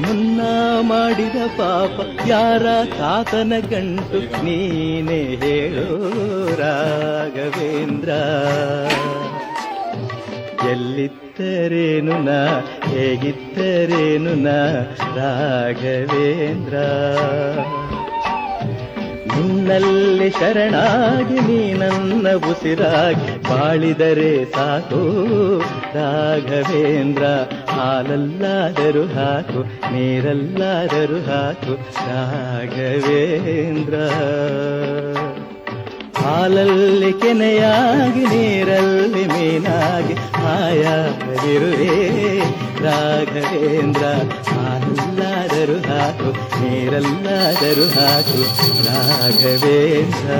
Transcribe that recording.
ಮುನ್ನ ಮಾಡಿದ ಪಾಪ ಯಾರ ತಾತನ ಗಂಟು ನೀನೇ ಹೇಳೋ ರಾಘವೇಂದ್ರ. ಎಲ್ಲಿದ್ದರೇನು ನಾ ಹೇಗಿದ್ದರೇನು ನಾ ರಾಘವೇಂದ್ರ. ನಿನ್ನಲ್ಲಿ ಶರಣಾಗಿ ನೀ ನನ್ನ ಉಸಿರಾಗಿ ಬಾಳಿದರೆ ಸಾಕು ರಾಘವೇಂದ್ರ. ಹಾಲಲ್ಲಾದರೂ ಹಾಕು ನೀರಲ್ಲಾದರೂ ಹಾಕು ರಾಘವೇಂದ್ರ. ಹಾಲಲ್ಲಿ ಕೆನೆಯಾಗಿ ನೀರಲ್ಲಿ ಮೀನಾಗಿ ಹಾಯಾಗಿರುವೆ ರಾಘವೇಂದ್ರ. ಹಾಲಲ್ಲಾದರೂ ಹಾಕು ನೀರಲ್ಲಾದರೂ ಹಾಕು ರಾಘವೇಂದ್ರ.